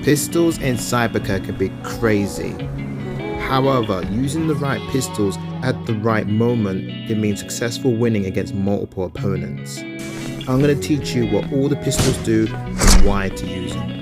Pistols in Cyberca can be crazy. However, using the right pistols at the right moment can mean successful winning against multiple opponents. I'm going to teach you what all the pistols do and why to use them.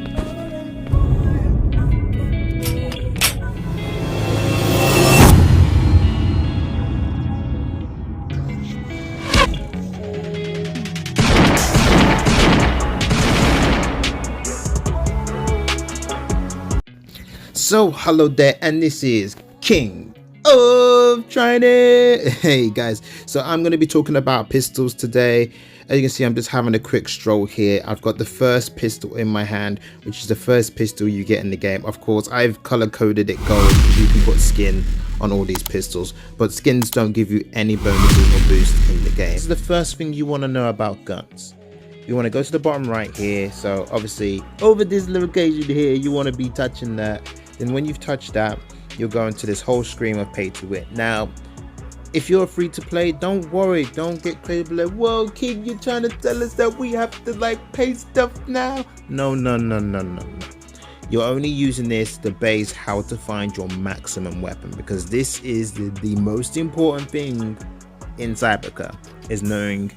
So hello there, and this is King of China. Hey guys, so I'm going to be talking about pistols today. As you can see, I'm just having a quick stroll here. I've got the first pistol in my hand, which is the first pistol you get in the game. Of course, I've color coded it gold. You can put skin on all these pistols, but skins don't give you any bonuses or boosts in the game. This is the first thing you want to know about guns. You want to go to the bottom right here. So obviously over this little occasion here, you want to be touching that. Then when you've touched that, you'll go into this whole screen of pay to win. Now, if you're free to play, don't worry, don't get crazy like, whoa King, you're trying to tell us that we have to like pay stuff now. No. You're only using this to base how to find your maximum weapon, because this is the most important thing in Cyberca, is knowing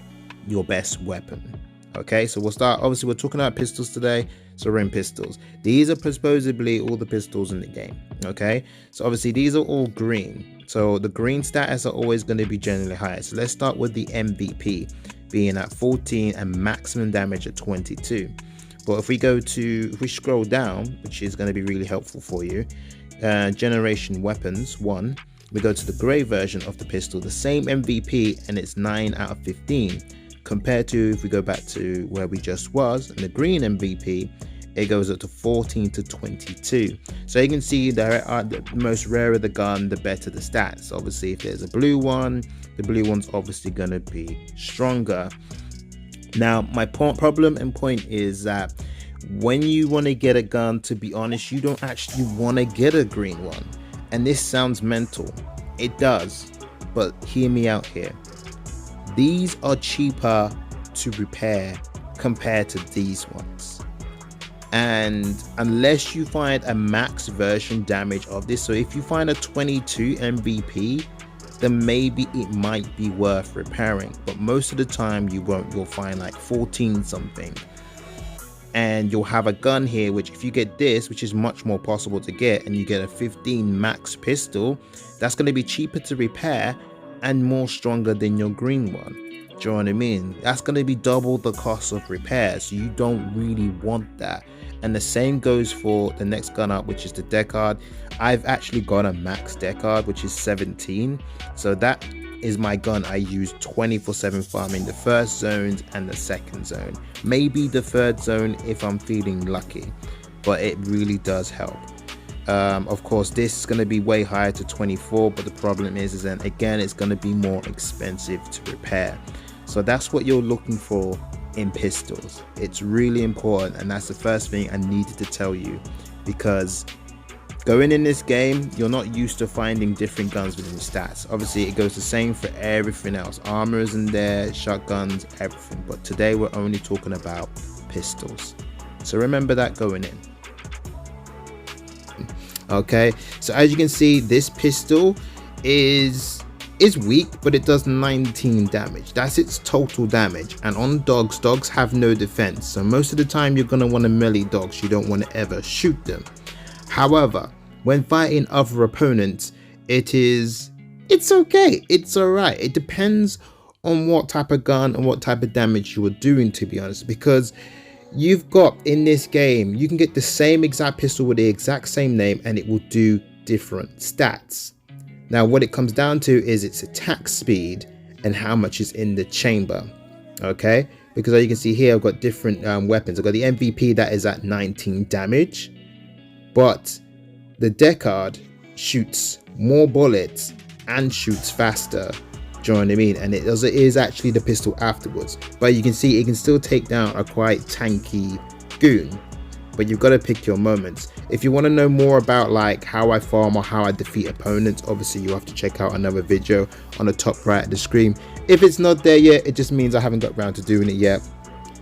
your best weapon. Okay, so we'll start. Obviously, we're talking about pistols today, so we're in pistols. These are supposedly all the pistols in the game. Okay, so obviously these are all green, so the green status are always going to be generally higher. So let's start with the MVP being at 14 and maximum damage at 22. But if we scroll down, which is going to be really helpful for you, generation weapons 1, we go to the gray version of the pistol, the same MVP, and it's 9 out of 15. Compared to if we go back to where we just was in the green MVP, it goes up to 14 to 22. So you can see that the most rarer the gun, the better the stats. Obviously, if there's a blue one, the blue one's obviously going to be stronger. Now, my problem and point is that when you want to get a gun, to be honest, you don't actually want to get a green one. And this sounds mental. It does. But hear me out here. These are cheaper to repair compared to these ones, and unless you find a max version damage of this, so if you find a 22 MVP, then maybe it might be worth repairing, but most of the time you won't. You'll find like 14 something, and you'll have a gun here which, if you get this, which is much more possible to get, and you get a 15 max pistol, that's going to be cheaper to repair and more stronger than your green one. Do you know what I mean? That's going to be double the cost of repair, so you don't really want that. And the same goes for the next gun up, which is the Deckard. I've actually got a max Deckard, which is 17, so that is my gun I use 24/7 farming the first zones and the second zone, maybe the third zone if I'm feeling lucky, but it really does help. Of course, this is going to be way higher to 24, but the problem is then again it's going to be more expensive to repair. So that's what you're looking for in pistols. It's really important, and that's the first thing I needed to tell you, because going in this game, you're not used to finding different guns within stats. Obviously, it goes the same for everything else. Armor is in there, shotguns, everything. But today we're only talking about pistols. So remember that going in. Okay, so as you can see, this pistol is weak, but it does 19 damage. That's its total damage. And on dogs have no defense, so most of the time you're going to want to melee dogs. You don't want to ever shoot them. However, when fighting other opponents, it's okay, it's all right. It depends on what type of gun and what type of damage you are doing, to be honest, because you've got in this game, you can get the same exact pistol with the exact same name and it will do different stats. Now, what it comes down to is its attack speed and how much is in the chamber. Okay, because as you can see here, I've got different weapons. I've got the MVP that is at 19 damage, but the Deckard shoots more bullets and shoots faster. Do you know what I mean? And it is actually the pistol afterwards, but you can see it can still take down a quite tanky goon, but you've got to pick your moments. If you want to know more about like how I farm or how I defeat opponents, obviously you have to check out another video on the top right of the screen. If it's not there yet, it just means I haven't got around to doing it yet.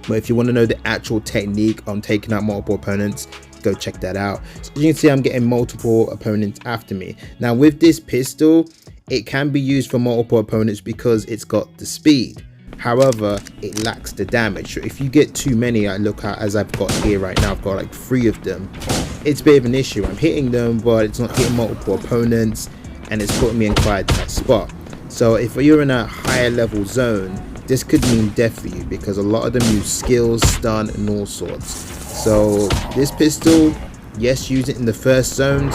But if you want to know the actual technique on taking out multiple opponents, go check that out. So as you can see, I'm getting multiple opponents after me. Now with this pistol, it can be used for multiple opponents because it's got the speed. However, it lacks the damage. So if you get too many, I look at, as I've got here right now, I've got like 3 of them. It's a bit of an issue. I'm hitting them, but it's not hitting multiple opponents, and it's putting me in quite a tight spot. So if you're in a higher level zone, this could mean death for you, because a lot of them use skills, stun, and all sorts. So this pistol, yes, use it in the first zones,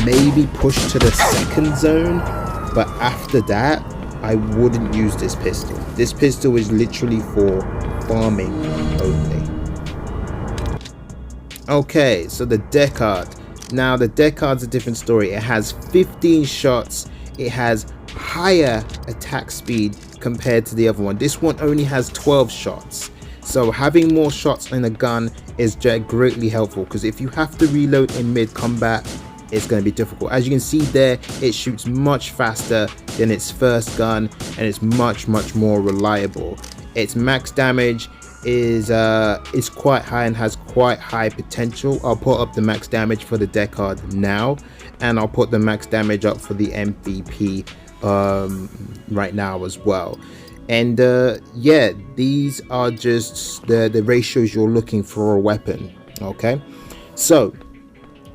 maybe push to the second zone, but after that, I wouldn't use this pistol. This pistol is literally for farming only. Okay, so the Deckard. Now the Deckard's a different story. It has 15 shots. It has higher attack speed compared to the other one. This one only has 12 shots. So having more shots in a gun is greatly helpful, because if you have to reload in mid combat, it's going to be difficult. As you can see there, it shoots much faster than its first gun, and it's much more reliable. Its max damage is quite high and has quite high potential. I'll put up the max damage for the Deckard now, and I'll put the max damage up for the MVP right now as well. And yeah, these are just the ratios you're looking for a weapon. Okay, so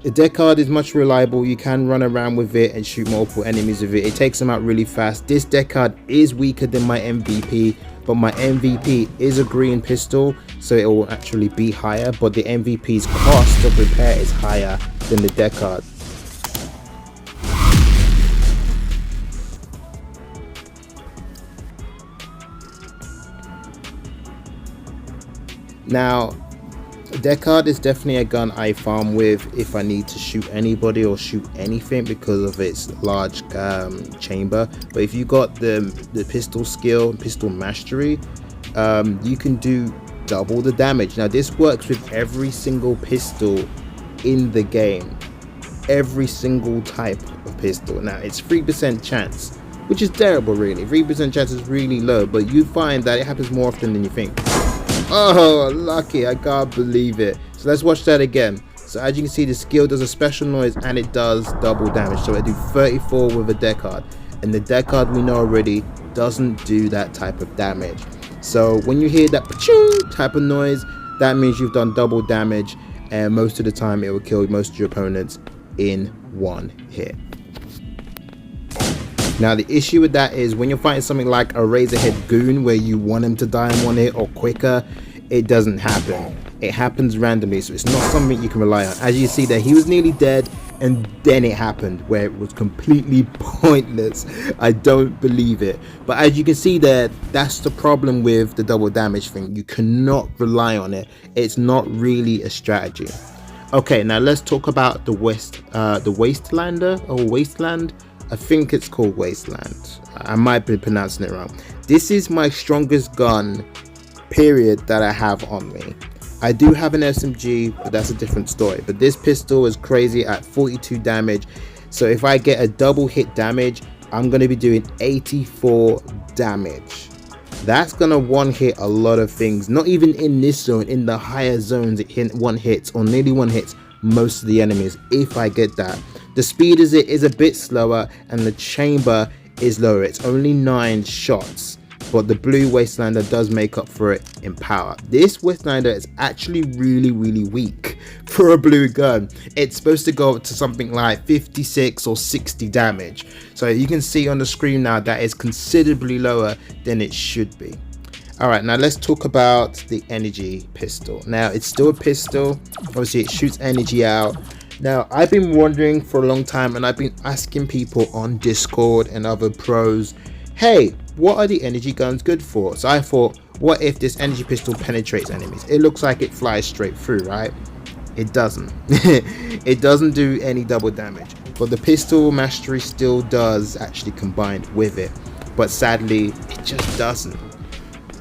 the Deckard is much reliable. You can run around with it and shoot multiple enemies with it. It takes them out really fast. This Deckard is weaker than my MVP, but my MVP is a green pistol, so it will actually be higher, but the MVP's cost of repair is higher than the Deckard. Now, Deckard is definitely a gun I farm with if I need to shoot anybody or shoot anything because of its large chamber. But if you got the pistol skill, pistol mastery, you can do double the damage. Now this works with every single pistol in the game, every single type of pistol. Now it's 3% chance, which is terrible really. 3% chance is really low, but you find that it happens more often than you think. Oh, lucky, I can't believe it. So let's watch that again. So as you can see, the skill does a special noise and it does double damage. So I do 34 with a Deckard, and the Deckard we know already doesn't do that type of damage. So when you hear that pa-ching type of noise, that means you've done double damage, and most of the time it will kill most of your opponents in one hit. Now the issue with that is when you're fighting something like a Razorhead Goon where you want him to die in one hit or quicker, it doesn't happen. It happens randomly, so it's not something you can rely on. As you see there, he was nearly dead, and then it happened where it was completely pointless. I don't believe it. But as you can see there, that's the problem with the double damage thing. You cannot rely on it. It's not really a strategy. Okay, now let's talk about the Wastelander or Wasteland. I think it's called Wasteland. I might be pronouncing it wrong. This is my strongest gun, period, that I have on me. I do have an SMG, but that's a different story. But this pistol is crazy at 42 damage. So if I get a double hit damage, I'm going to be doing 84 damage. That's going to one hit a lot of things. Not even in this zone, in the higher zones, it one hits or nearly one hits most of the enemies if I get that. The speed is a bit slower, and the chamber is lower. It's only 9 shots, but the blue Wastelander does make up for it in power. This Wastelander is actually really weak for a blue gun. It's supposed to go up to something like 56 or 60 damage. So you can see on the screen now that is considerably lower than it should be. Alright, now let's talk about the energy pistol. Now it's still a pistol. Obviously it shoots energy out. Now I've been wondering for a long time, and I've been asking people on Discord and other pros, hey, what are the energy guns good for? So I thought, what if this energy pistol penetrates enemies? It looks like it flies straight through, right? It doesn't. It doesn't do any double damage, but the pistol mastery still does actually combine with it, but sadly it just doesn't.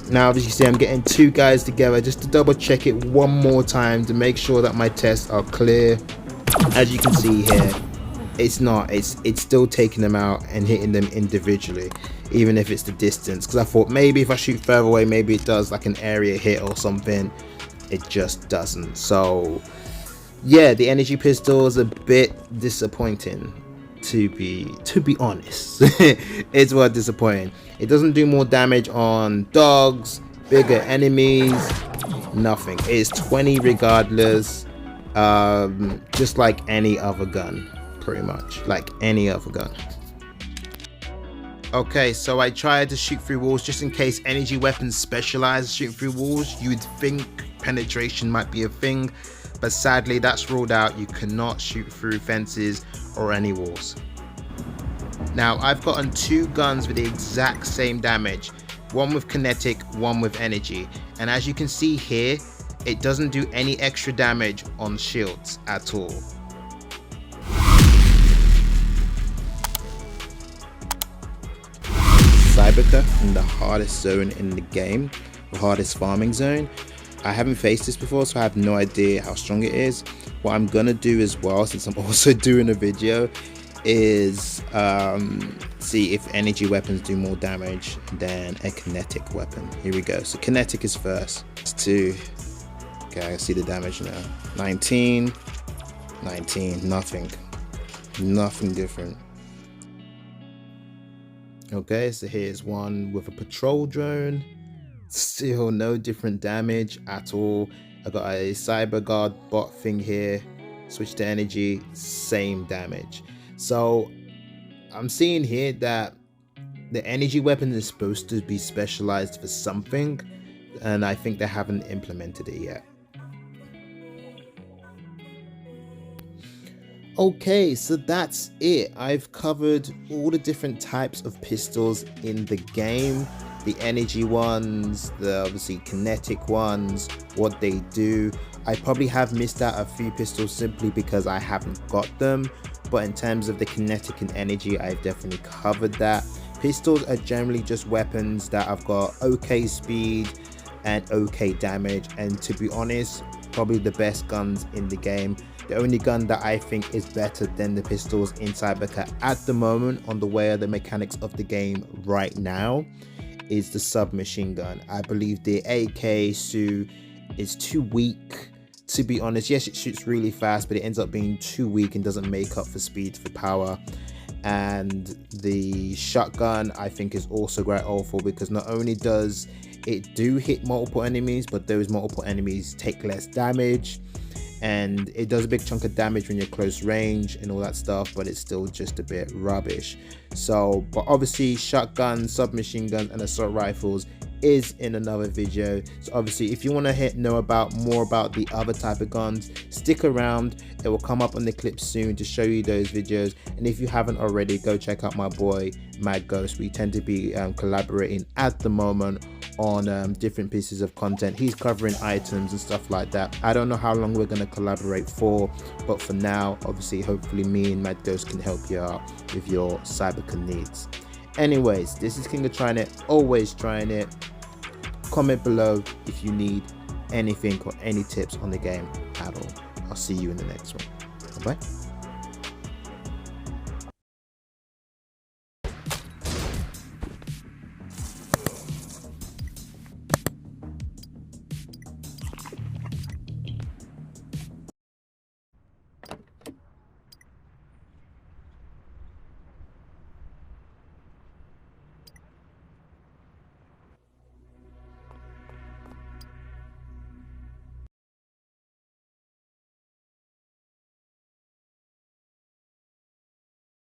Now as you see, I'm getting 2 guys together just to double check it one more time to make sure that my tests are clear. As you can see here, it's still taking them out and hitting them individually, even if it's the distance, because I thought maybe if I shoot further away, maybe it does like an area hit or something. It just doesn't. So Yeah, the energy pistol is a bit disappointing, to be honest. It's what disappointing. It doesn't do more damage on dogs, bigger enemies, nothing. It's 20 regardless, just like any other gun, pretty much like any other gun. Okay, so I tried to shoot through walls just in case energy weapons specialize shooting through walls. You'd think penetration might be a thing, but sadly that's ruled out. You cannot shoot through fences or any walls. Now I've gotten two guns with the exact same damage, one with kinetic, one with energy, and as you can see here, it doesn't do any extra damage on shields at all. Cyberka in the hardest zone in the game, the hardest farming zone. I haven't faced this before, so I have no idea how strong it is. What I'm gonna do as well, since I'm also doing a video, is see if energy weapons do more damage than a kinetic weapon. Here we go. So kinetic is first. It's 2. Okay, I see the damage now. 19, 19, nothing different. Okay, so here's one with a patrol drone. Still no different damage at all. I got a cyber guard bot thing here. Switch to energy, same damage. So I'm seeing here that the energy weapon is supposed to be specialized for something, and I think they haven't implemented it yet. Okay, so that's it. I've covered all the different types of pistols in the game, the energy ones, the obviously kinetic ones, what they do. I probably have missed out a few pistols simply because I haven't got them, but in terms of the kinetic and energy, I've definitely covered that. Pistols are generally just weapons that have got okay speed and okay damage, and to be honest, probably the best guns in the game. The only gun that I think is better than the pistols in Cyberka at the moment, on the way of the mechanics of the game right now, is the submachine gun. I believe the AK SU is too weak, to be honest. Yes, it shoots really fast, but it ends up being too weak and doesn't make up for speed for power. And the shotgun I think is also great awful, because not only does it do hit multiple enemies, but those multiple enemies take less damage, and it does a big chunk of damage when you're close range and all that stuff, but it's still just a bit rubbish. So, but obviously shotguns, submachine guns and assault rifles is in another video. So obviously if you want to know about more about the other type of guns, stick around. It will come up on the clip soon to show you those videos, and if you haven't already, go check out my boy Mad Ghost. We tend to be collaborating at the moment on different pieces of content. He's covering items and stuff like that. I don't know how long we're going to collaborate for, but for now, obviously, hopefully me and Mad Ghost can help you out with your Cyberka needs. Anyways, this is King of Trying It, always trying it. Comment below if you need anything or any tips on the game at all. I'll see you in the next one. Bye bye.